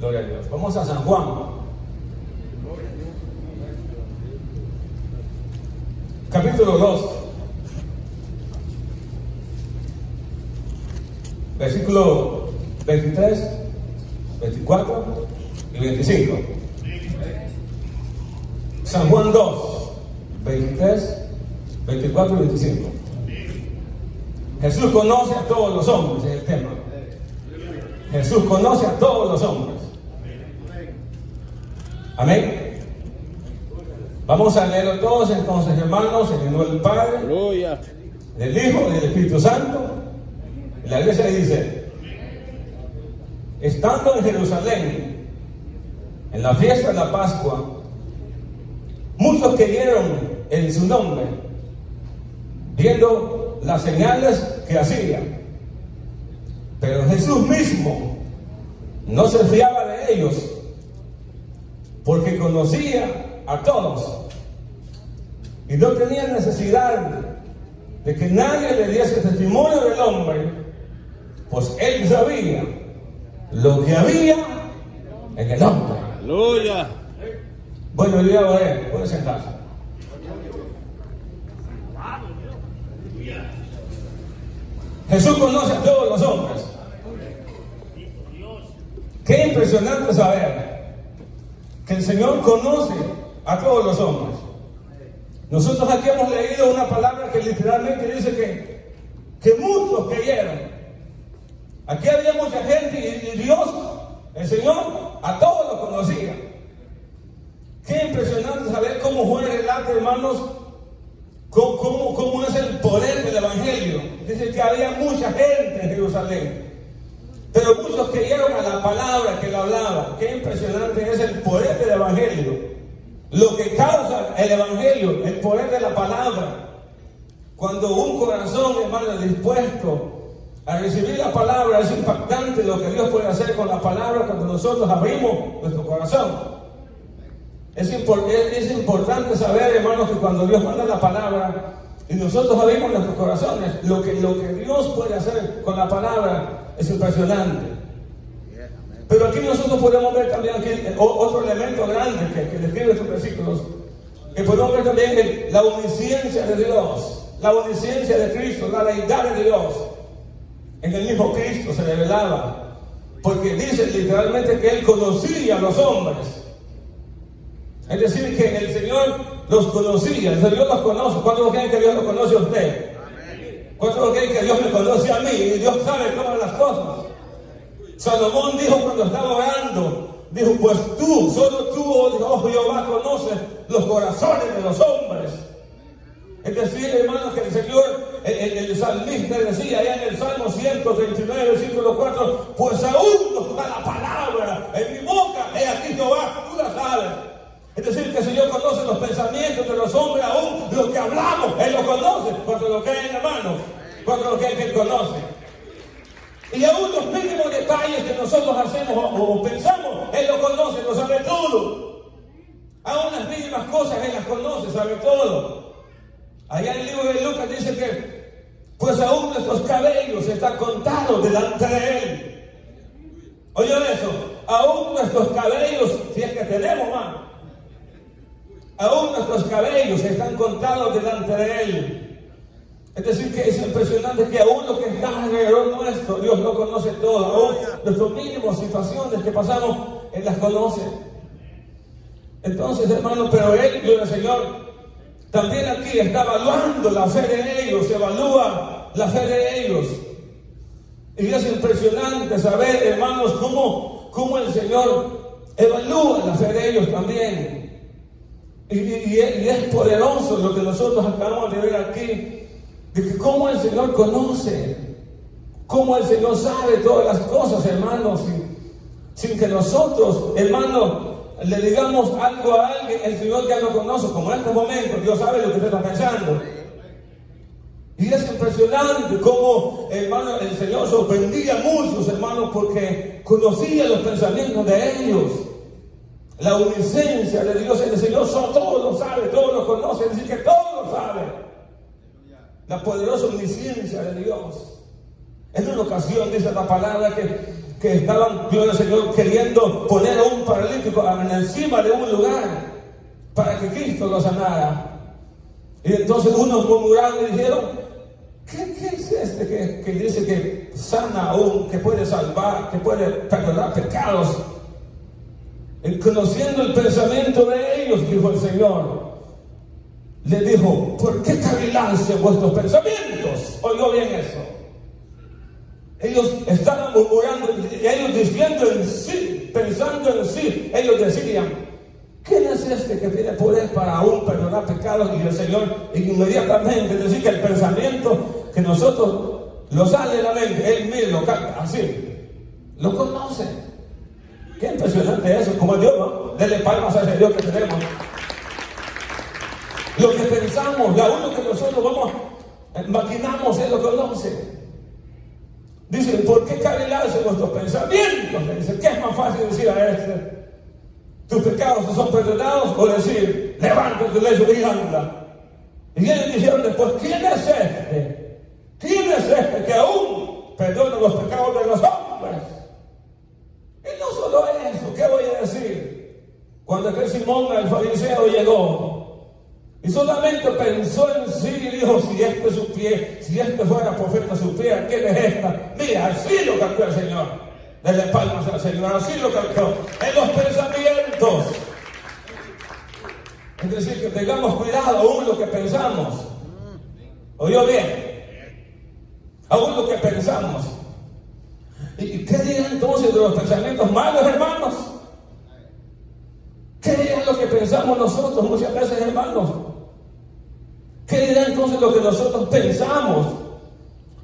Gloria a Dios. Vamos a San Juan. Capítulo 2. Versículo 23, 24 y 25. San Juan 2, 23, 24 y 25. Jesús conoce a todos los hombres, es el tema. Jesús conoce a todos los hombres. Amén. Vamos a leerlo todos entonces, hermanos, en el nombre del Padre, Aleluya, del Hijo y del Espíritu Santo. Y la iglesia dice: estando en Jerusalén, en la fiesta de la Pascua, muchos creyeron en su nombre, viendo las señales que hacía. Pero Jesús mismo no se fiaba de ellos, porque conocía a todos y no tenía necesidad de que nadie le diese testimonio del hombre, pues él sabía lo que había en el hombre. aleluya. Bueno, yo ya oré, puede sentarse. Jesús conoce a todos los hombres. Qué impresionante saber que el Señor conoce a todos los hombres. Nosotros aquí hemos leído una palabra que literalmente dice que muchos creyeron. Aquí había mucha gente y Dios, el Señor, a todos los conocía. Qué impresionante saber cómo fue el relato, hermanos, cómo es el poder del Evangelio. Dice que había mucha gente en Jerusalén, pero muchos creyeron a la palabra que él hablaba. Qué impresionante es el poder del Evangelio. Lo que causa el Evangelio, el poder de la palabra. Cuando un corazón, hermano, es dispuesto a recibir la palabra, es impactante lo que Dios puede hacer con la palabra cuando nosotros abrimos nuestro corazón. Es importante saber, hermanos, que cuando Dios manda la palabra y nosotros abrimos nuestros corazones, lo que Dios puede hacer con la palabra es impresionante. Pero aquí nosotros podemos ver también otro elemento grande que describe estos versículos, que podemos ver también la omnisciencia de Dios, la omnisciencia de Cristo, la deidad de Dios. En el mismo Cristo se revelaba, porque dice literalmente que Él conocía a los hombres. Es decir, que el Señor los conocía, el Señor los conoce. ¿Cuántos creen que Dios los conoce a usted? ¿Cuántos creen que Dios me conoce a mí? Y Dios sabe todas las cosas. Salomón dijo cuando estaba orando, dijo: pues tú, solo tú, oh Jehová, conoces los corazones de los hombres. Es decir, hermanos, que el Señor, el salmista decía allá en el Salmo 139, versículo 4: pues aún no está la palabra en mi boca, he aquí Jehová, tú la sabes. Es decir, que el Señor conoce los pensamientos de los hombres, aún lo que hablamos, Él lo conoce. Cuando lo creen, hermanos, cuando lo creen que Él conoce. Y aún los mínimos detalles que nosotros hacemos o pensamos, Él lo conoce, lo sabe todo. Aún las mínimas cosas Él las conoce, sabe todo. Allá en el libro de Lucas dice que pues aún nuestros cabellos están contados delante de Él. ¿Oyeron eso? Aún nuestros cabellos, si es que tenemos más, aún nuestros cabellos están contados delante de Él. Es decir, que es impresionante que aún lo que está alrededor nuestro, Dios lo conoce todo. Aún nuestras mínimas situaciones que pasamos, Él las conoce. Entonces, hermano, pero Él, el Señor, también aquí está evaluando la fe de ellos, evalúa la fe de ellos. Y es impresionante saber, hermanos, cómo el Señor evalúa la fe de ellos también. Y es poderoso lo que nosotros acabamos de ver aquí, de que cómo el Señor conoce, cómo el Señor sabe todas las cosas, hermanos, sin que nosotros, hermanos, le digamos algo a alguien. El Señor ya lo conoce, como en este momento Dios sabe lo que usted está pensando. Y es impresionante cómo, hermano, el Señor sorprendía a muchos, hermanos, porque conocía los pensamientos de ellos. La omnisciencia de Dios, el Señor todo lo sabe, todo lo conoce, es decir, que todo lo sabe. La poderosa omnisciencia de Dios. En una ocasión dice la palabra que que estaban, gloria al Señor, queriendo poner a un paralítico encima de un lugar para que Cristo lo sanara. Y entonces unos murmuraron y dijeron: ¿Qué es este que dice que sana aún, que puede salvar, que puede perdonar pecados? Y conociendo el pensamiento de ellos, dijo el Señor, le dijo: ¿por qué cavilancia vuestros pensamientos? Oigo bien eso. Ellos estaban murmurando, ellos diciendo en sí, pensando en sí, ellos decían: ¿quién es este que tiene poder para aún perdonar pecados? Y el Señor inmediatamente decía que el pensamiento que nosotros lo sale de la mente, Él mismo lo capta, así, lo conoce. Qué impresionante eso, como Dios, ¿no? Dele palmas a ese Dios que tenemos. Lo que pensamos, aún lo que nosotros maquinamos, Él lo conoce. Dice: ¿por qué cavilarse vuestros pensamientos? Dice: ¿qué es más fácil decir a este: tus pecados te son perdonados? O decir: levántate de lecho y anda. Y ellos dijeron después: ¿quién es este? ¿Quién es este que aún perdona los pecados de los hombres? Y no solo eso, ¿qué voy a decir? Cuando aquel Simón el fariseo llegó y solamente pensó en sí y dijo: si este fuera profeta supiera quién es esta. Mira, así lo cambió el Señor. Denle palmas al Señor, así lo cambió. En los pensamientos. Es decir, que tengamos cuidado aún lo que pensamos. ¿Oyó bien? Aún lo que pensamos. ¿Y qué dirán entonces de los pensamientos malos, hermanos? ¿Qué dirán lo que pensamos nosotros muchas veces, hermanos? ¿Qué dirán entonces lo que nosotros pensamos?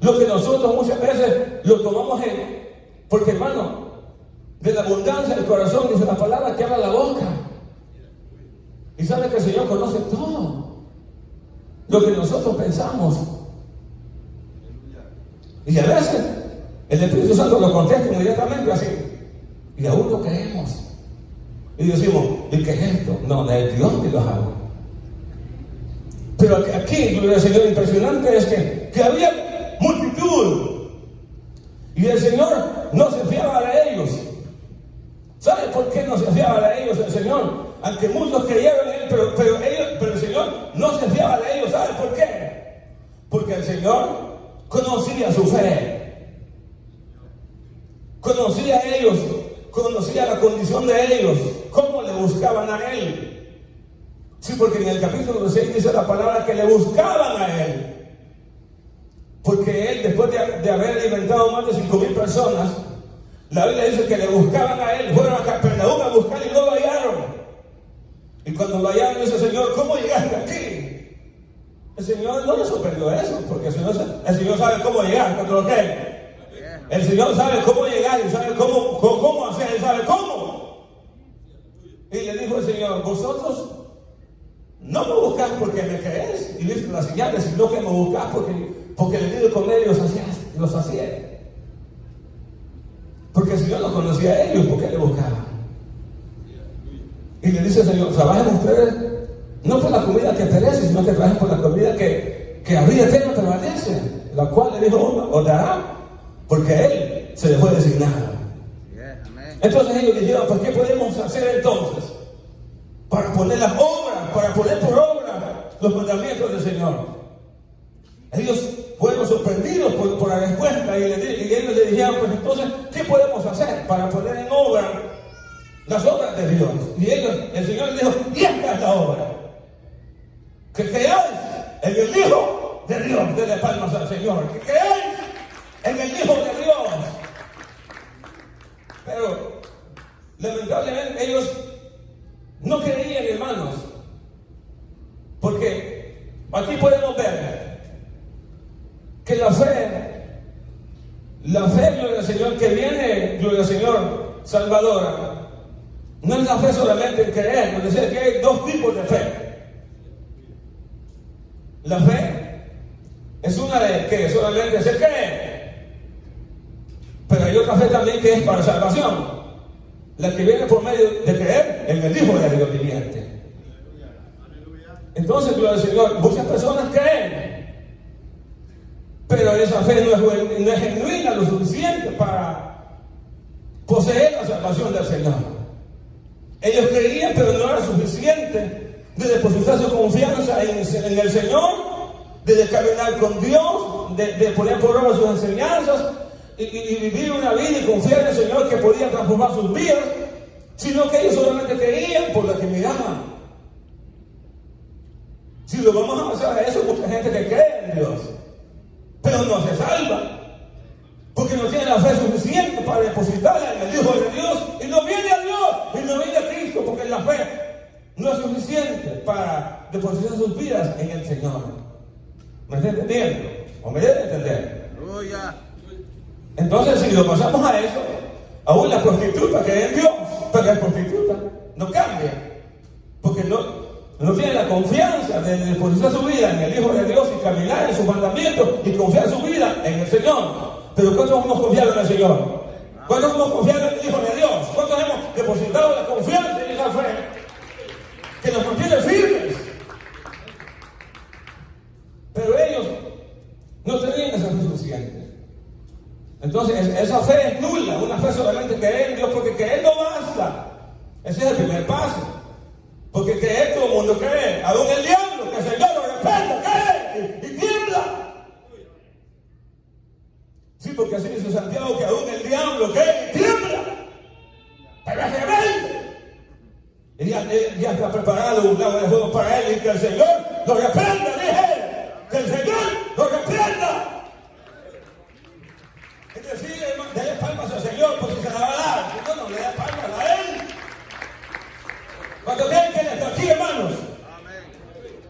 Lo que nosotros muchas veces lo tomamos en... Porque, hermano, de la abundancia del corazón, dice la palabra, que habla la boca. Y sabe que el Señor conoce todo lo que nosotros pensamos. Y a veces el Espíritu Santo lo contesta inmediatamente así. Y aún lo creemos. Y decimos: ¿y qué es esto? No, es Dios que lo haga. Pero aquí, gloria al Señor, impresionante es que había multitud. Y el Señor no se fiaba de ellos. ¿Sabe por qué no se fiaba de ellos el Señor? Aunque muchos creyeron en Él, pero el Señor no se fiaba de ellos. ¿Sabe por qué? Porque el Señor conocía su fe. Conocía a ellos, conocía la condición de ellos, cómo le buscaban a Él. Sí, porque en el capítulo 6 dice la palabra que le buscaban a Él. Porque Él, después de haber alimentado más de 5,000 personas, la Biblia dice que le buscaban a Él. Fueron a Capernaum a buscar y no lo hallaron. Y cuando lo hallaron, dice: Señor, ¿cómo llegaste aquí? El Señor no le sorprendió eso, porque el Señor sabe cómo llegar cuando lo cree. El Señor sabe cómo llegar y sabe cómo hacer, Él sabe cómo. Y le dijo el Señor: vosotros no me buscás porque me creéis y viste las señales, sino que me buscás porque le digo con ellos los hacía. Porque el Señor los conocía a ellos, ¿por qué le buscaban? Y le dice el Señor: trabajen ustedes no por la comida que perece, sino que trabajen por la comida que a vida eterna permanece, la cual le dijo: os dará, porque a Él se le fue designado. Entonces ellos dijeron: ¿pues qué podemos hacer entonces para poner las obras, para poner por obra los mandamientos del Señor? Ellos fueron sorprendidos por la respuesta y ellos le dijeron: pues entonces, ¿qué podemos hacer para poner en obra las obras de Dios? Y el Señor les dijo: y esta es la obra, que creáis en el Hijo de Dios. Denle palmas al Señor. Que creáis en el Hijo de Dios. Pero lamentablemente ellos no creían, hermanos, porque aquí podemos ver que la fe, gloria al Señor, que viene, gloria al Señor, salvadora, no es la fe solamente en creer, es decir, que hay dos tipos de fe. La fe es una de que solamente se cree, pero hay otra fe también que es para salvación, la que viene por medio de creer en el Hijo de Dios viviente. Entonces, gloria al Señor, muchas personas creen, pero esa fe no es genuina lo suficiente poseer la salvación del Señor. Ellos creían, pero no era suficiente de depositar su confianza en el Señor, de caminar con Dios, de poner por obra sus enseñanzas y vivir una vida y confiar en el Señor que podía transformar sus vidas, sino que ellos solamente creían por lo que miraban. Si lo vamos a pasar a eso, mucha gente que cree en Dios, pero no se salva, porque no tiene la fe suficiente para depositarla en el Hijo de Dios, y no viene a Dios, y no viene a Cristo, porque la fe no es suficiente para depositar sus vidas en el Señor. ¿Me está entendiendo? ¿O me debe entender? Entonces, si lo pasamos a eso, aún la prostituta cree en Dios, pero la prostituta no cambia, porque no tiene la confianza de depositar su vida en el Hijo de Dios y caminar en sus mandamientos y confiar su vida en el Señor. Pero ¿cuántos hemos confiado en el Señor? ¿Cuántos hemos confiado en el Hijo de Dios? ¿Cuántos hemos depositado la confianza en esa fe que nos mantiene firmes? Pero ellos no tenían esa fe suficiente. Entonces esa fe es nula, una fe solamente creer en Dios, porque creer no basta. Ese es el primer paso. Porque creer todo el mundo cree, aún el diablo, que el Señor lo reprenda, cree y tiembla. Sí, porque así dice Santiago, que aún el diablo cree y tiembla, pero es rebelde. Y ya está preparado un lago de fuego para él, y que el Señor lo reprenda, dije, que el Señor lo reprenda. Es decir, dale palmas al Señor, por si se la va a dar. Si no, no le da palmas a él. Cuando vean que él está aquí, hermanos.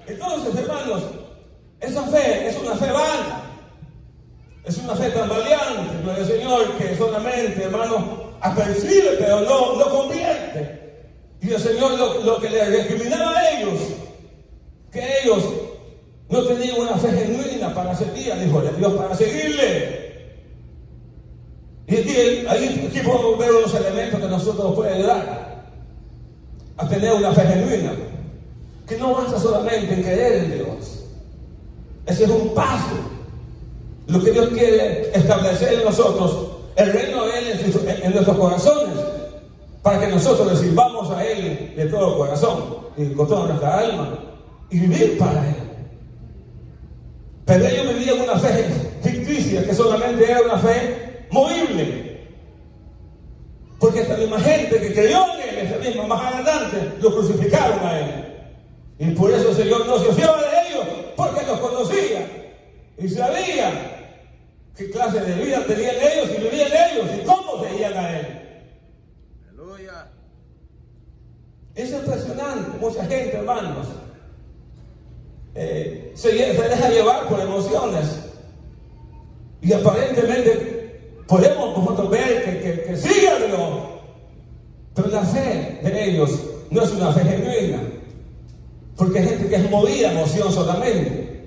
Entonces, hermanos, esa fe es una fe vana. Es una fe tambaleante, no del Señor, que solamente, hermano, apercibe, pero no convierte. Y el Señor lo que le recriminaba a ellos, que ellos no tenían una fe genuina para seguir al Hijo de Dios, para seguirle. Y aquí podemos ver los elementos que nosotros nos pueden ayudar a tener una fe genuina, que no basta solamente en creer en Dios. Ese es un paso. Lo que Dios quiere establecer en nosotros, el reino de Él en nuestros corazones, para que nosotros le sirvamos a Él de todo corazón y con toda nuestra alma, y vivir para Él. Pero ellos vivían una fe ficticia, que solamente era una fe movible. Porque esta misma gente que creyó en Él, esta misma más adelante, lo crucificaron a Él. Y por eso el Señor no se fiaba de ellos, porque los conocía y sabía qué clase de vida tenían ellos y vivían ellos y cómo seguían a Él. Aleluya. Es impresionante. Mucha gente, hermanos, se deja llevar por emociones, y aparentemente podemos nosotros ver que siguen a Dios, pero la fe de ellos no es una fe genuina, porque hay gente que es movida a emoción solamente.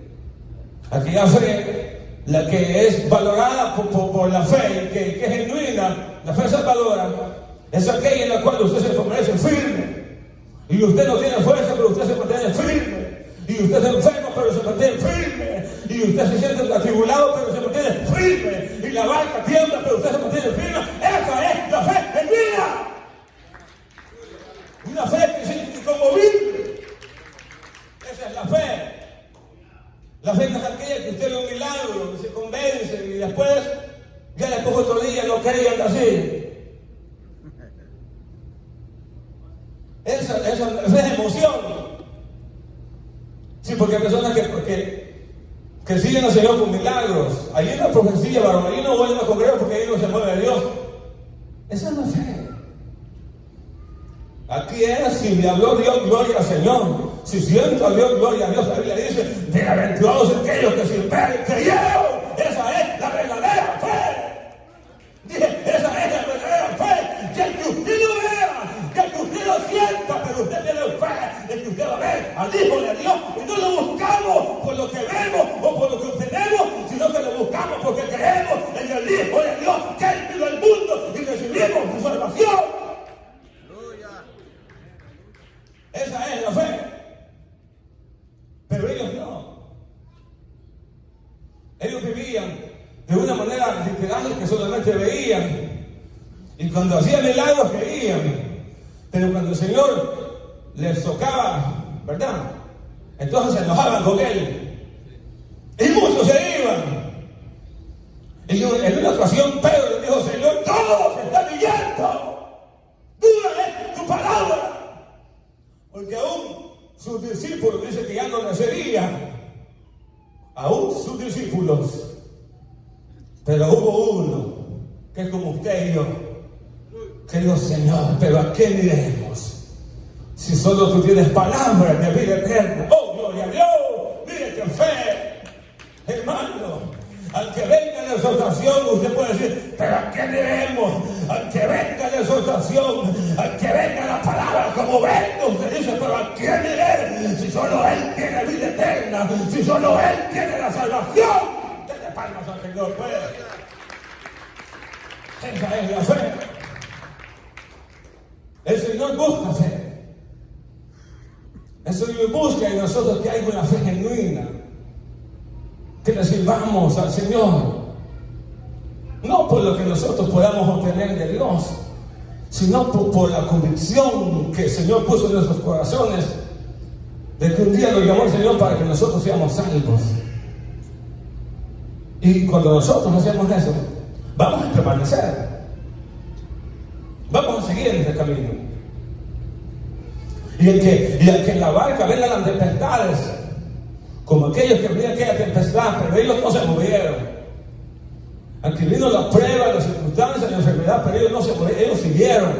Aquella fe, la que es valorada por la fe, que es genuina, la fe salvadora, es aquella en la cual usted se permanece firme, y usted no tiene fuerza, pero usted se mantiene firme. Y usted se enferma, pero se mantiene firme. Y usted se siente atribulado, pero se mantiene firme. Y la barca tiembla, pero usted se mantiene firme. Esa es la fe genuina. Una fe que es inconmovible. Esa es la fe. La fe no es aquella que usted ve un milagro, se convence, y después, ya después otro día, no cree y anda así. Esa fe es emoción. Sí, porque hay personas que siguen al Señor con milagros. Allí no hay profecía, varón. Allí no vuelven a congregar porque ahí no se mueve de Dios. Esa es la fe. Aquí es, si me habló Dios, gloria al Señor. Si siento a Dios, gloria a Dios. La Biblia dice, bienaventurados aquellos que sin ver creyeron. Esa es la verdadera fe. Dije, esa es la verdadera fe. Que usted lo vea, que usted lo sienta, pero usted tiene fe de que usted va a ver al Hijo de Dios. Y no lo buscamos por lo que vemos o por lo que obtenemos, sino que lo buscamos porque creemos en el Hijo de Dios, que Él vino al mundo y recibimos su salvación. Esa es la fe. Pero ellos no. Ellos vivían de una manera literal, que solamente veían y cuando hacía milagros creían. Pero cuando el Señor les tocaba, ¿verdad? Entonces se enojaban con Él. Y muchos se iban. Y en una ocasión Pedro le dijo: Señor, todos se están yendo. Dura es tu palabra. Porque aún sus discípulos, dice que ya no le seguían. Aún sus discípulos. Pero hubo uno que es como usted y yo, que dijo: Señor, ¿pero a qué iremos? Si solo tú tienes palabras de vida eterna. ¡Oh, gloria a Dios! ¡Mire qué fe! Hermano, al que venga la exhortación, usted puede decir: ¿pero a qué iremos? Al que venga la exhortación, al que venga la palabra como venga, usted dice: ¿pero a quién iré? Si solo Él tiene vida eterna, si solo Él tiene la salvación. Denle palmas al Señor, pues. Esa es la fe. El Señor busca fe. El Señor busca en nosotros que haya una fe genuina, que le sirvamos al Señor, no por lo que nosotros podamos obtener de Dios, sino por la convicción que el Señor puso en nuestros corazones, de que un día nos llamó el Señor para que nosotros seamos salvos. Y cuando nosotros hacemos eso, vamos a permanecer, vamos a seguir en este camino. Y el que en la barca vengan las tempestades, como aquellos que venían aquella tempestad, pero ellos no se movieron. Aunque vino la prueba, las circunstancias, la enfermedad, pero ellos no se movieron, ellos siguieron.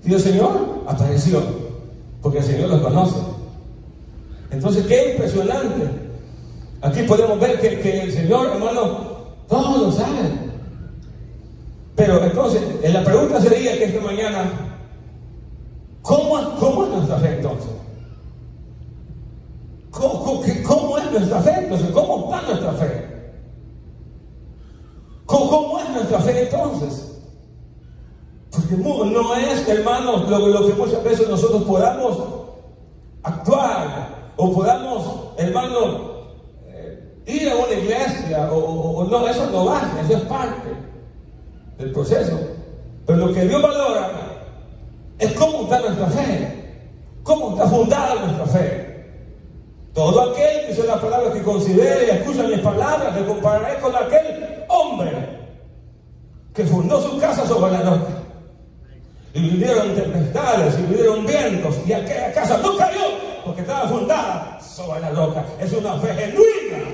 Y el Señor apareció, porque el Señor los conoce. Entonces, qué impresionante. Aquí podemos ver que el Señor, hermano, todo lo sabe. Pero entonces, la pregunta sería que esta mañana: ¿cómo es nuestra fe entonces? ¿Cómo es nuestra fe entonces? ¿Cómo está nuestra fe? ¿Cómo es nuestra fe entonces? Porque no es, hermanos, lo que muchas veces nosotros podamos actuar o podamos, hermanos, ir a una iglesia o no, eso no basta, eso es parte del proceso. Pero lo que Dios valora es cómo está nuestra fe, cómo está fundada nuestra fe. Todo aquel, dice la palabra, que considere y escucha mis palabras, me compararé con aquel hombre que fundó su casa sobre la roca. Y vinieron tempestades y vinieron vientos, y aquella casa no cayó porque estaba fundada sobre la roca. Es una fe genuina,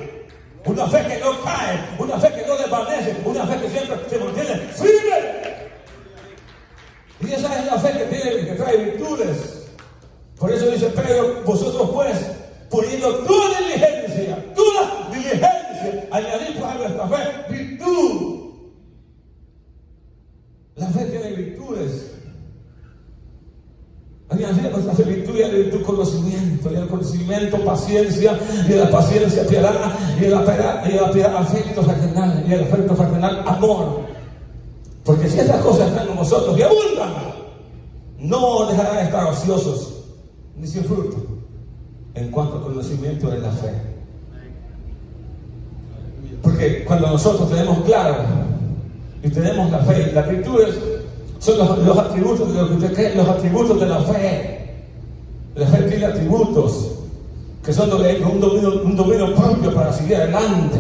una fe que no cae, una fe que no desvanece, una fe que siempre se mantiene firme. Y esa es la fe que trae virtudes. Por eso dice Pedro: vosotros pues, poniendo toda diligencia, añadid pues a nuestra fe virtud. La fe tiene virtudes. Añadir a nuestra fe virtud, y a la virtud conocimiento, y al conocimiento paciencia, y a la paciencia piedad, y a la piedad afecto fraternal, y al afecto fraternal amor. Porque si estas cosas están con nosotros y abundan, no dejarán de estar ociosos ni sin fruto en cuanto al conocimiento de la fe. Porque cuando nosotros tenemos claro y tenemos la fe, las virtudes son los atributos de lo que usted cree, los atributos de la fe. La fe tiene atributos que son un dominio propio para seguir adelante.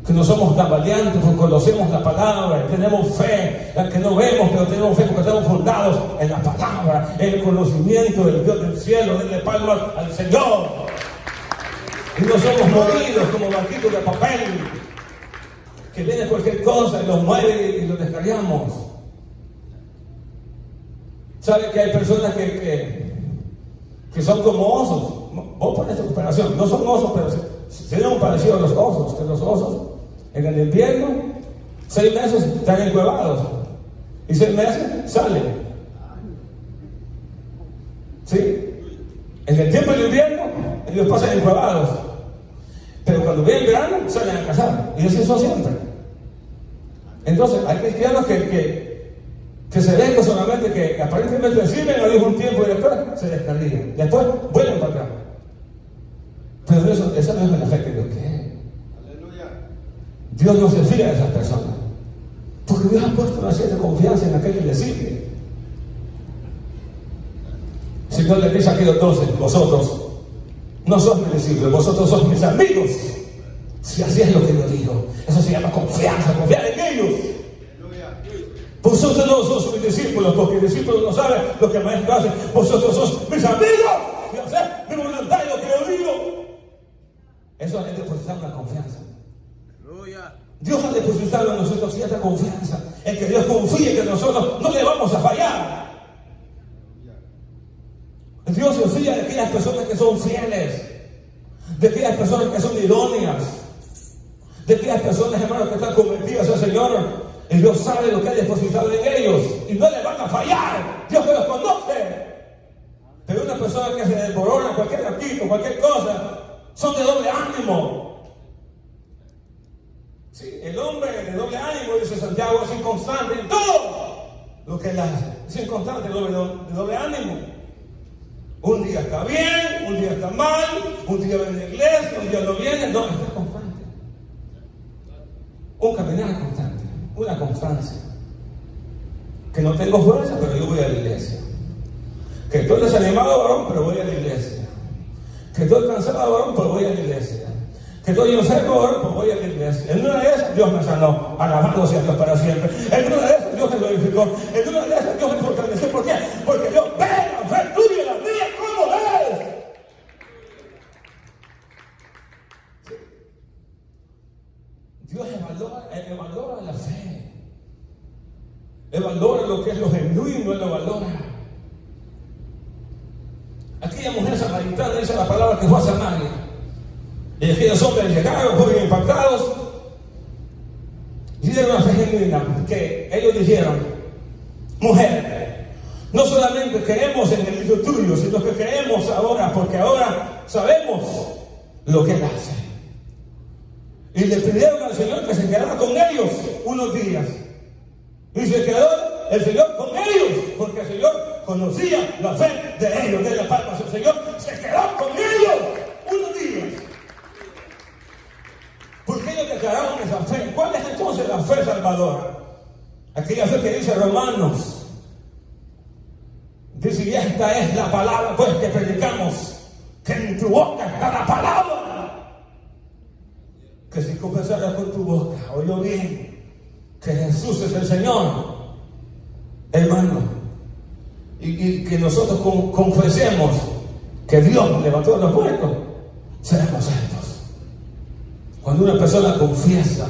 Que no somos tan valientes porque conocemos la palabra, tenemos fe, la que no vemos, pero tenemos fe porque estamos fundados en la palabra, en el conocimiento del Dios del cielo. Denle palmas al Señor. Y no somos movidos como banquitos de papel, que viene cualquier cosa y los mueve y los descargamos. ¿Sabe que hay personas que son como osos? Vos pones esta comparación, no son osos, pero se ven parecidos a los osos, que los osos en el invierno 6 meses están encuevados y 6 meses salen. ¿Sí? En el tiempo del invierno ellos pasan encuevados, pero cuando viene el verano salen a cazar, y eso siempre. Entonces hay cristianos que se ven solamente, que aparentemente sirven a Dios un tiempo y después se descarrían, después vuelven para acá. Pero esa no es la fe que Dios quiere. Dios no se fía a esas personas, porque Porque Dios ha puesto una cierta confianza en aquel que le sirve. El Señor le dice aquí a los 12: vosotros no sois mis discípulos, vosotros sois mis amigos. Si así es lo que yo digo, eso se llama confianza, confiar en ellos. Vosotros no sois mis discípulos, porque el discípulo no sabe lo que el maestro hace. Vosotros sois mis amigos, si hacéis mi voluntad y lo que yo digo. Eso es depositar una confianza. Dios ha depositado en nosotros cierta confianza, en que Dios confíe que nosotros no le vamos a fallar. Dios se fía de aquellas personas que son fieles, de aquellas personas que son idóneas, de aquellas personas, hermanos, que están convertidas al Señor. Y Dios sabe lo que ha depositado en ellos y no les van a fallar. Dios que los conoce. Pero una persona que se desborona cualquier ratito, cualquier cosa, son de doble ánimo. Sí, el hombre de doble ánimo, dice Santiago, es inconstante en todo lo que él hace. Es inconstante, de doble ánimo. Un día está bien, un día está mal, un día viene a la iglesia, un día no viene. No, está constante. Un caminar constante, una constancia. Que no tengo fuerza, pero yo voy a la iglesia. Que estoy desanimado, varón, pero voy a la iglesia. Que estoy cansado, varón, pero voy a la iglesia. Que estoy enfermo, varón, pero voy a la iglesia. En una de esas Dios me sanó, alabado sea Dios para siempre. En una de esas Dios me glorificó. En una de esas Dios me fortaleció. ¿Por qué? Porque Dios ve la fe tuya y la mía como es. Dios evalúa la fe. Evalúa lo que es lo genuino, Él lo valora. Aquella mujer samaritana dice la palabra que fue a Samaria. Y aquellos hombres llegaron, fueron impactados. Y dieron una fe genuina, que ellos dijeron: mujer, no solamente creemos en el Hijo tuyo, sino que creemos ahora, porque ahora sabemos lo que Él hace. Y le pidieron al Señor que se quedara con ellos unos días. Y se quedó el Señor con ellos, porque el Señor conocía la fe de ellos. De la palma, el Señor se quedó con ellos unos días. Porque ellos declararon esa fe. ¿Cuál es entonces la fe salvadora? Aquella fe que dice Romanos. Dice: y esta es la palabra pues que predicamos, que en tu boca está la palabra. Que si confesaras con tu boca, oye bien, que Jesús es el Señor, hermano, y que nosotros confesemos que Dios levantó a los muertos, seremos salvos. Cuando una persona confiesa,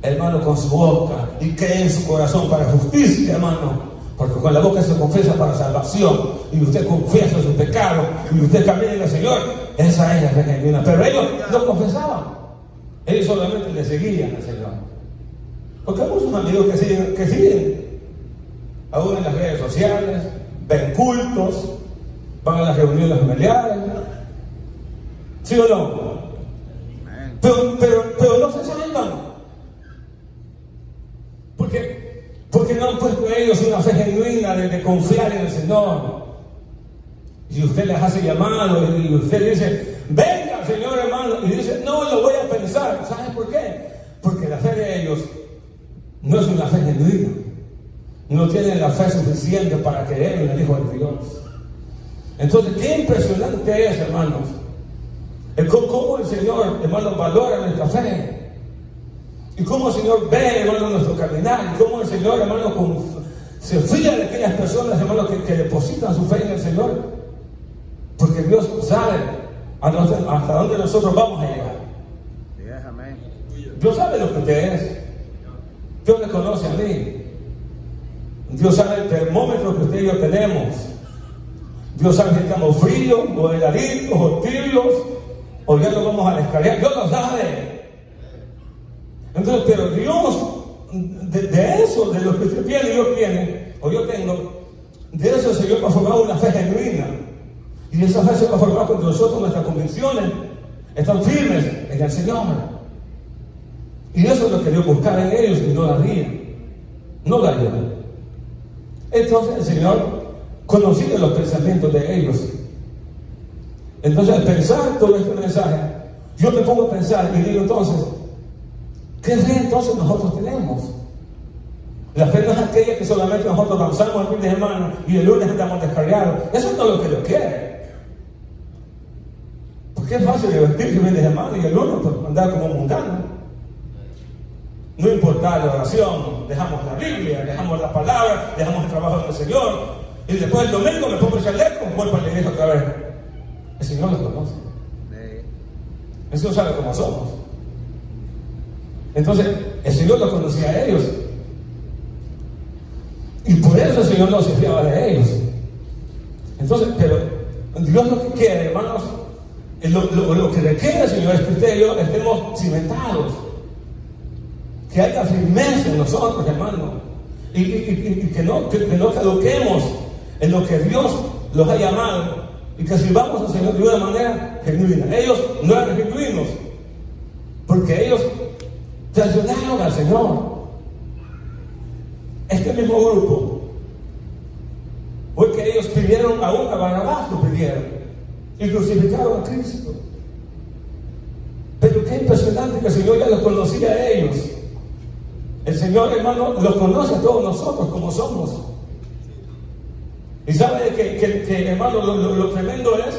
hermano, con su boca y cree en su corazón para justicia, hermano, porque con la boca se confiesa para salvación, y usted confiesa su pecado y usted camina en el Señor, esa es la fe genuina. Pero ellos no confesaban, ellos solamente le seguían al Señor. Porque hay muchos amigos que siguen aún en las redes sociales, ven cultos, van a las reuniones familiares, ¿sí o no? Pero no se salvan. Porque no han puesto ellos una fe genuina de confiar en el Señor. Y usted les hace llamado y usted dice: venga, Señor, hermano, y dice: no, lo voy a pensar. ¿Sabes por qué? Porque la fe de ellos no es una fe genuina. No tienen la fe suficiente para creer en el Hijo de Dios. Entonces, qué impresionante es, hermanos, cómo el Señor, hermanos, valora nuestra fe. Y cómo el Señor ve, hermano, nuestro caminar. Y cómo el Señor, hermano, se fía de aquellas personas, hermano, que depositan su fe en el Señor. Porque Dios sabe hasta dónde nosotros vamos a llegar. Dios sabe lo que usted es. Dios me conoce a mí. Dios sabe el termómetro que usted y yo tenemos. Dios sabe si estamos fríos, o heladitos, o tibios, o ya nos vamos a descargar. Dios lo sabe. Entonces, pero Dios, de eso, de lo que usted tiene, yo tiene, o yo tengo, de eso el Señor va a formar una fe genuina. Y esa fe se va a formar cuando nosotros, nuestras convicciones están firmes en el Señor. Y eso es lo que Dios buscaba en ellos, y no la harían. No la harían. Entonces el Señor conocía los pensamientos de ellos. Entonces, al pensar todo este mensaje, yo me pongo a pensar y digo: entonces, ¿qué fe entonces nosotros tenemos? La fe no es aquella que solamente nosotros danzamos el fin de semana y el lunes estamos descargados. Eso no es lo que Dios quiere. Porque es fácil divertirse el fin de semana y el lunes pues, andar como mundano. No importa la oración, dejamos la Biblia, dejamos la palabra, dejamos el trabajo del Señor. Y después el domingo me pongo el chaleco y vuelvo a la iglesia otra vez. El Señor los conoce. El Señor sabe cómo somos. Entonces, el Señor los conocía a ellos. Y por eso el Señor no se fiaba de ellos. Entonces, pero Dios lo que quiere, hermanos, lo que requiere el Señor es que usted y yo estemos cimentados. Que haya firmeza en nosotros, hermano. Y que no caduquemos en lo que Dios los ha llamado. Y que sirvamos al Señor de una manera genuina. Ellos no eran genuinos. Porque ellos traicionaron al Señor. Este mismo grupo fue que ellos pidieron a Barrabás, lo pidieron y crucificaron a Cristo. Pero qué impresionante que el Señor ya los conocía a ellos. El Señor, hermano, los conoce a todos nosotros como somos. Y sabe que hermano, lo tremendo es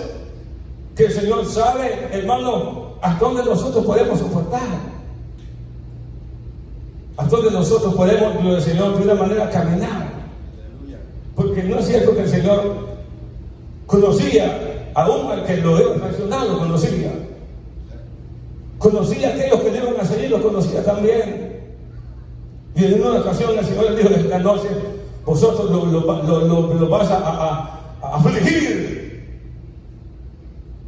que el Señor sabe, hermano, hasta dónde nosotros podemos soportar. Hasta donde nosotros podemos, el Señor, de una manera caminar. Porque no es cierto que el Señor conocía, aún al que lo iba a traicionar, lo conocía. Conocía a aquellos que le iban a seguir, lo conocía también. Y en una ocasión el Señor le dijo esta noche: vosotros lo vas a afligir.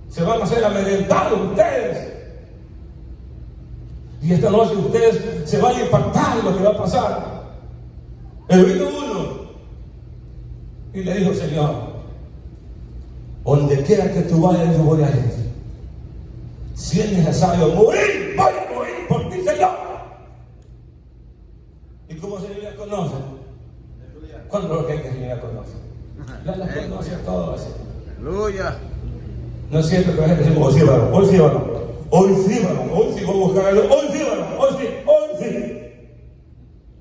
Se van a hacer amedrentados ustedes. Y esta noche ustedes se van a impactar lo que va a pasar. Pero vino uno y le dijo: Señor, donde quiera que tú vayas, yo voy a ir. Si es necesario morir, voy a morir por ti, Señor. ¿Y cómo se le conoce? ¿Cuándo lo que el Señor la conoce? Ya las conoce a todos. Aleluya. No es cierto que a veces decimos: hoy sí, varón, hoy sí, varón. Hoy sí, varón, hoy sí voy a buscar a Dios, hoy sí, varón, hoy sí, hoy sí.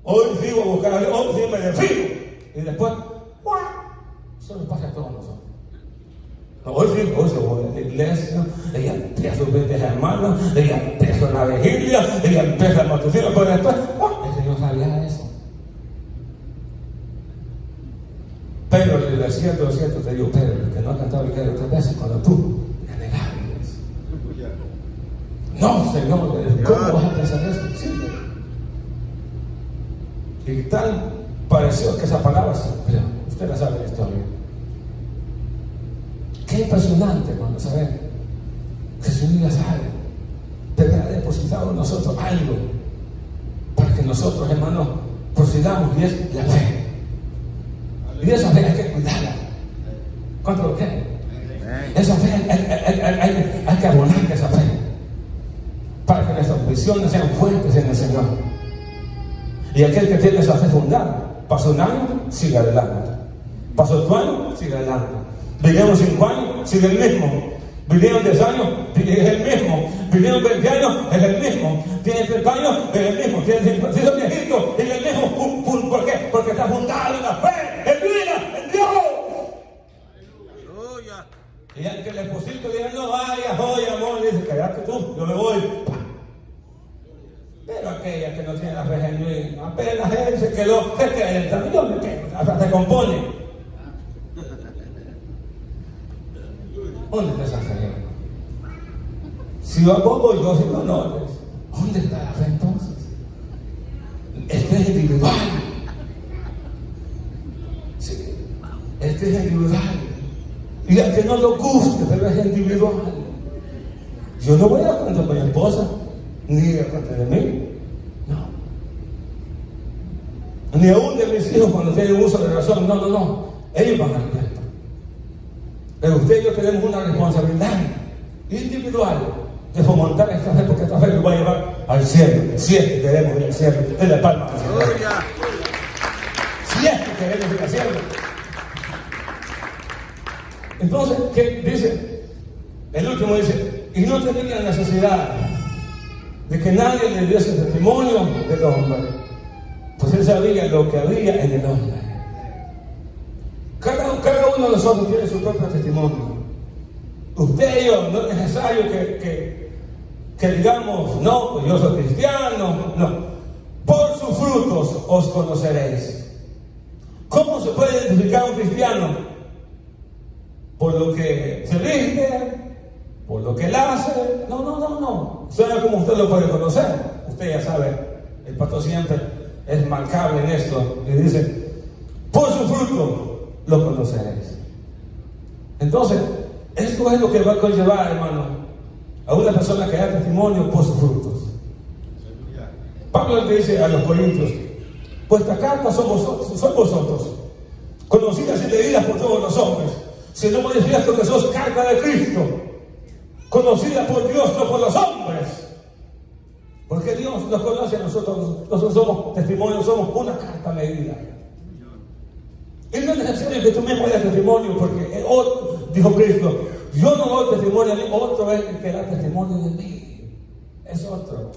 Hoy sí voy a buscar a Dios, hoy sí me defiendo. Y después, ¡guau! Eso nos pasa a todos nosotros. Hoy sí voy a la iglesia, ella empieza a ver a hermanos, ella empieza la vigilia, ella empieza a matutino, pero después, ¡guau! El Señor sabía eso. Pero el cierto, te digo, Pedro, que no ha cantado el que 3 veces cuando tú me negaste. No, Señor, ¿cómo vas a pensar eso? Sí. Y tan pareció que esa palabra, pero usted la sabe la historia. Qué impresionante cuando saber que el Señor ya sabe, pero ha depositado en nosotros algo para que nosotros, hermanos, procedamos, y es la fe. Y esa fe hay que cuidarla. ¿Cuánto lo quieren? Esa fe hay que abonar esa fe, para que nuestras visiones sean fuertes en el Señor. Y aquel que tiene esa fe fundada, pasó un año, sigue adelante. Pasó 2 años, sigue adelante. Vivieron 5 años, sigue el mismo. Vivieron 10 años, es el mismo. Vivieron 20 años, es el mismo. Tiene 30 años, es el mismo. Tiene 50, si son viejitos, es el mismo. ¿Por qué? Porque está fundado en la fe, en vida, en Dios. Aleluya. Y al que le deposito le dice: no vayas hoy, amor, le dice: cállate tú, yo me voy. Pero aquella que no tiene la fe genuina, apenas él se quedó, se queda, yo me quedo, hasta se compone. ¿Dónde está esa fe? Si yo abogo, yo sin honores. ¿Dónde está la fe entonces? Este es individual. Sí, este es individual. Y al que no lo guste, pero es individual. Yo no voy a dar cuenta de mi esposa, ni a cuenta de mí. No. Ni aún de mis hijos cuando tienen uso de razón. No. Ellos van a dar cuenta. Pero usted y yo tenemos una responsabilidad individual de fomentar esta fe, porque esta fe nos va a llevar al cielo. Si es que queremos ir al cielo, en la palma del cielo. Si es que queremos ir al cielo. Entonces, ¿qué dice? El último dice: y no tenía necesidad de que nadie le diese testimonio del hombre, Pues él sabía lo que había en el hombre. Cada uno de nosotros tiene su propio testimonio. Usted y yo, no es necesario que digamos, no, pues yo soy cristiano. No. Por sus frutos os conoceréis. ¿Cómo se puede identificar un cristiano? Por lo que se viste, por lo que él hace. No. Suena como usted lo puede conocer. Usted ya sabe, el pastor siempre es marcable en esto. Y dice, por su fruto lo conoceréis. Entonces, esto es lo que va a conllevar, hermano, a una persona que da testimonio por sus frutos. Pablo le dice a los corintios, vuestra carta son vosotros, conocidas y leídas por todos los hombres, si no manifiesto que sos carta de Cristo, conocida por Dios, no por los hombres. Porque Dios nos conoce a nosotros somos testimonios, somos una carta medida. Y no es necesario que tú mismo des testimonio, porque dijo Cristo, yo no doy testimonio a mí, otro es el que da testimonio de mí. Es otro.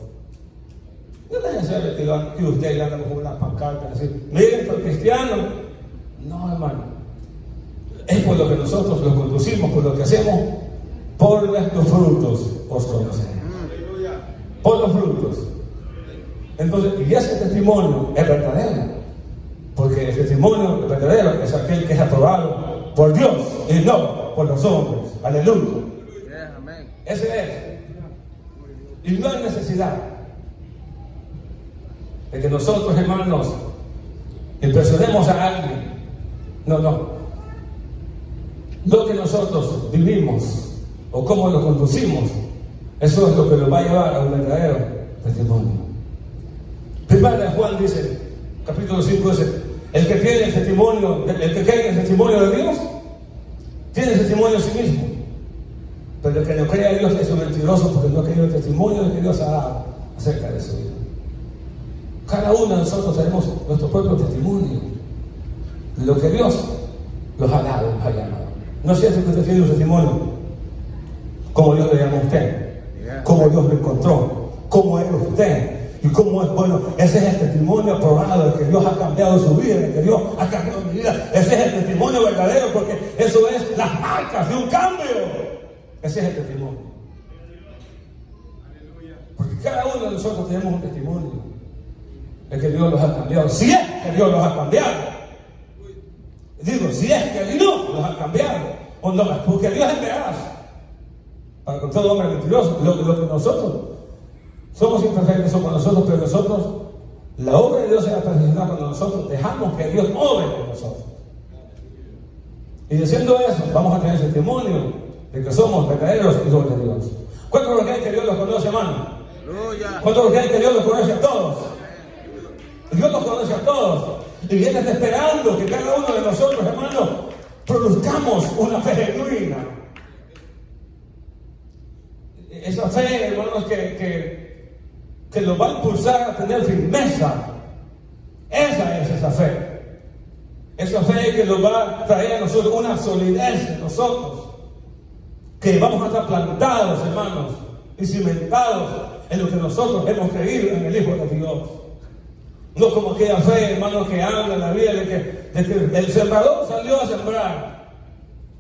No es necesario que usted le ande con una pancarta y decir, miren, soy cristiano. No, hermano. Es por lo que nosotros los conducimos, por lo que hacemos, por nuestros frutos os conocemos. Por los frutos. Entonces, y ese testimonio es verdadero. Porque el testimonio verdadero es aquel que es aprobado por Dios y no por los hombres. Aleluya. Ese es. Y no hay necesidad de que nosotros, hermanos, impresionemos a alguien. No. Lo que nosotros vivimos o cómo lo conducimos, eso es lo que nos va a llevar a un verdadero testimonio. Primera de Juan dice, capítulo 5 dice, el que tiene el testimonio, el que cree en el testimonio de Dios, tiene el testimonio de sí mismo. Pero el que no cree a Dios es un mentiroso, porque no cree el testimonio que Dios ha dado acerca de su vida. Cada uno de nosotros tenemos nuestro propio testimonio de lo que Dios los ha dado, los ha llamado. No sé si usted tiene un testimonio, como Dios le llamó a usted, cómo Dios lo encontró, cómo es usted. Y cómo es bueno, ese es el testimonio aprobado de que Dios ha cambiado su vida, de que Dios ha cambiado mi vida. Ese es el testimonio verdadero, porque eso es las marcas de un cambio. Ese es el testimonio. Porque cada uno de nosotros tenemos un testimonio de que Dios los ha cambiado. Si es que Dios los ha cambiado. Digo, si es que Dios los ha cambiado. O no, porque Dios es veraz. Para con todo hombre mentiroso, lo que nosotros somos imperfectos, somos nosotros, pero nosotros, la obra de Dios se va a perfeccionar cuando nosotros dejamos que Dios obre con nosotros. Y diciendo eso, vamos a tener testimonio de que somos verdaderos hijos de Dios. ¿Cuántos lo creen que Dios los conoce, hermano? ¿Cuántos lo creen que Dios los conoce a todos? Dios los conoce a todos. Y Él está esperando que cada uno de nosotros, hermanos, produzcamos una fe genuina. Esa fe, hermanos, que los va a impulsar a tener firmeza. Esa es esa fe. Esa fe que nos va a traer a nosotros una solidez en nosotros. Que vamos a estar plantados, hermanos, y cimentados en lo que nosotros hemos creído en el Hijo de Dios. No como aquella fe, hermanos, que habla en la Biblia de que el sembrador salió a sembrar.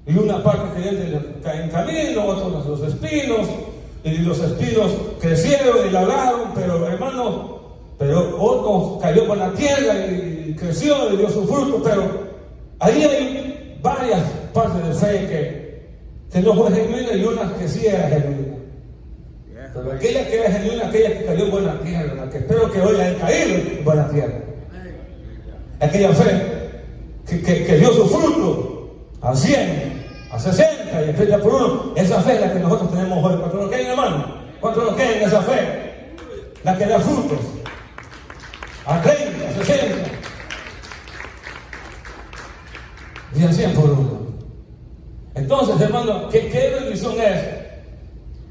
Y una parte que cae en camino, otros los espinos. Y los espinos crecieron y labraron, pero hermanos, otro cayó por la tierra y creció y dio su fruto. Pero ahí hay varias partes de fe que no fue genuina y una que sí era genuina. Pero aquella que era genuina, aquella que cayó en buena tierra, la que espero que hoy haya caído en buena tierra. Aquella fe que dio su fruto a 100. A 60 y a 30 por uno. Esa fe es la que nosotros tenemos hoy. ¿Cuántos lo creen, hermano? ¿Cuántos lo creen esa fe? La que da frutos. A 30, a 60. Y a 100 por uno. Entonces, hermano, ¿qué bendición es?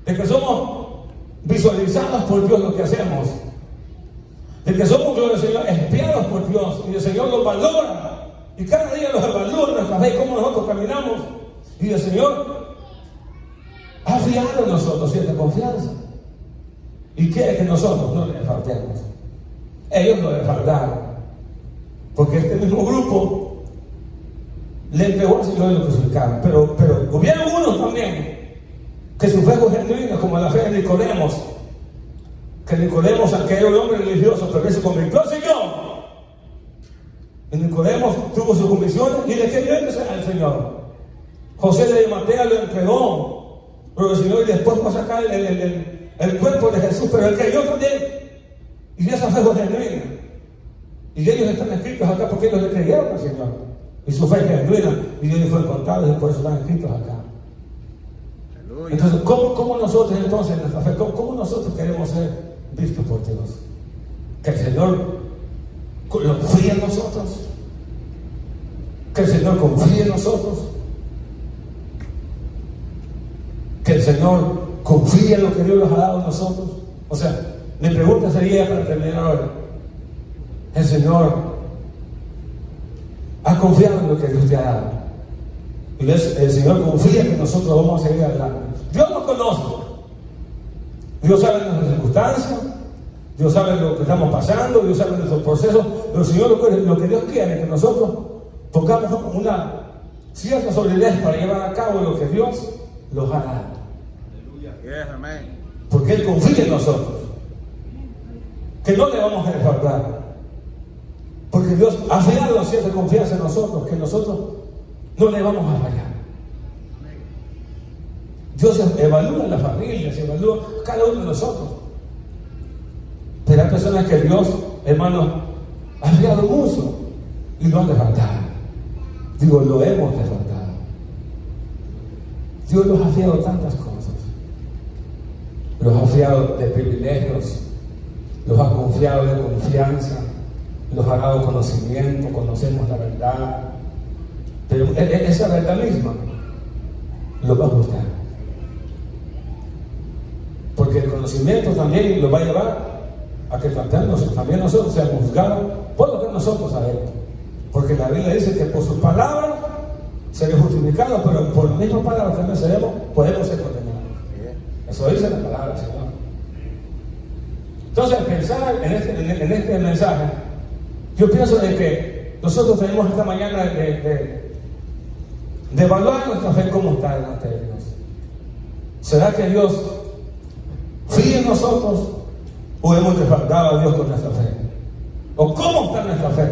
De que somos visualizados por Dios lo que hacemos. De que somos, gloria al Señor, espiados por Dios. Y el Señor los valora. Y cada día los evalúa nuestra fe, cómo nosotros caminamos. Y el Señor ha fiado en nosotros cierta confianza. Y quiere que nosotros no le faltemos. Ellos no le faltaron. Porque este mismo grupo le entregó al Señor y lo crucificaron. Pero hubieron unos también que su fe fue genuina, como la fe de Nicodemos. Que Nicodemos, aunque era un hombre religioso, pero él se convirtió al Señor. Y Nicodemos tuvo sus convicciones y le creyó al Señor. José de Arimatea lo entregó, pero el Señor después fue a sacar el cuerpo de Jesús, pero él creyó también. Y esa fe fue genuina. Y ellos están escritos acá porque ellos le creyeron al Señor. Y su fe es genuina, y ellos fueron contados, y por eso están escritos acá. Entonces, ¿cómo nosotros entonces en nuestra fe, cómo nosotros queremos ser vistos por Dios? Que el Señor confíe en nosotros, que el Señor confíe en nosotros, que el Señor confíe en lo que Dios nos ha dado a nosotros. O sea, mi pregunta sería para terminar ahora: el Señor ha confiado en lo que Dios te ha dado, y el Señor confía que nosotros vamos a seguir adelante. Dios nos conoce, Dios sabe nuestras circunstancias, Dios sabe lo que estamos pasando, Dios sabe nuestros procesos, pero el Señor lo que Dios quiere es que nosotros pongamos una cierta solidez para llevar a cabo lo que Dios nos ha dado. Porque Él confía en nosotros, que no le vamos a defraudar, porque Dios ha dado cierta confianza en nosotros, que nosotros no le vamos a fallar. Dios evalúa a la familia, se evalúa a cada uno de nosotros. Pero hay personas que Dios, hermano, ha fiado mucho y lo han defraudado. Digo, lo hemos defraudado. Dios nos ha fiado tantas cosas. Los ha fiado de privilegios, los ha confiado de confianza, los ha dado conocimiento, conocemos la verdad. Pero esa verdad misma lo va a juzgar. Porque el conocimiento también lo va a llevar a que también nosotros seamos juzgados por lo que nosotros sabemos. Porque la Biblia dice que por sus palabras seremos justificados, pero por las mismas palabras también podemos ser condenados. Eso dice la palabra del Señor. Entonces, pensar en este mensaje, yo pienso de que nosotros tenemos esta mañana de evaluar nuestra fe, cómo está delante de Dios. ¿Será que Dios fíe en nosotros o hemos defraudado a Dios con nuestra fe? ¿O cómo está nuestra fe?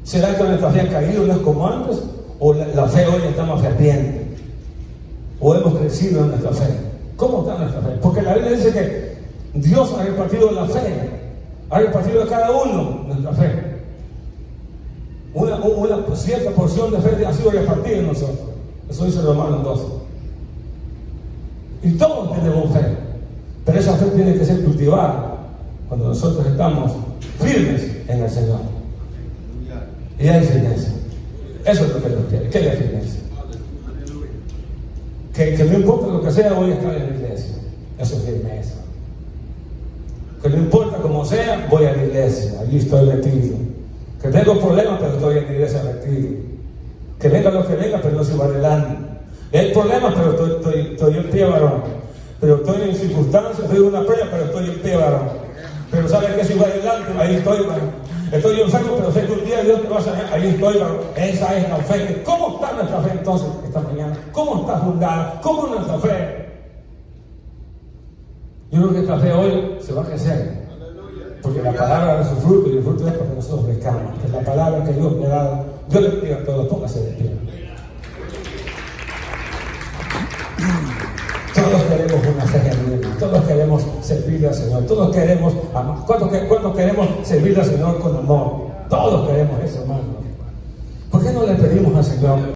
¿Será que nuestra fe ha caído, no es como antes? ¿O la fe hoy está más ferviente? ¿O hemos crecido en nuestra fe? ¿Cómo está nuestra fe? Porque la Biblia dice que Dios ha repartido la fe, ha repartido a cada uno nuestra fe. Una cierta porción de fe ha sido repartida en nosotros. Eso dice Romanos 12. Y todos tenemos fe, pero esa fe tiene que ser cultivada cuando nosotros estamos firmes en el Señor. Y hay firmeza. Eso es lo que Dios quiere. ¿Qué es la firmeza? Que no importa lo que sea, voy a estar en la iglesia. Eso es firmeza. Que no importa cómo sea, voy a la iglesia. Allí estoy metido. Que tengo problemas, pero estoy en la iglesia metido. Que venga lo que venga, pero no sigo adelante. Hay problemas, pero estoy en pie, varón. Pero estoy en circunstancias, estoy en una prueba, pero estoy en pie, varón. Pero ¿sabes qué? Sigo adelante, ahí estoy, varón. Estoy enfermo, pero sé que un día Dios te va a sanar, ahí estoy, varón. Esa es la fe. ¿Cómo está nuestra fe entonces esta mañana? ¿Cómo está fundada? ¿Cómo es nuestra fe? Yo creo que esta fe hoy se va a crecer. Porque la palabra da su fruto, y el fruto es para que nosotros crezcamos. Que la palabra que Dios me ha dado, Dios le diga a todos, póngase de pie. Todos queremos una fe genuina, todos queremos servirle al Señor, todos queremos amar. ¿Cuántos queremos servirle al Señor con amor? Todos queremos eso, hermano. ¿Por qué no le pedimos al Señor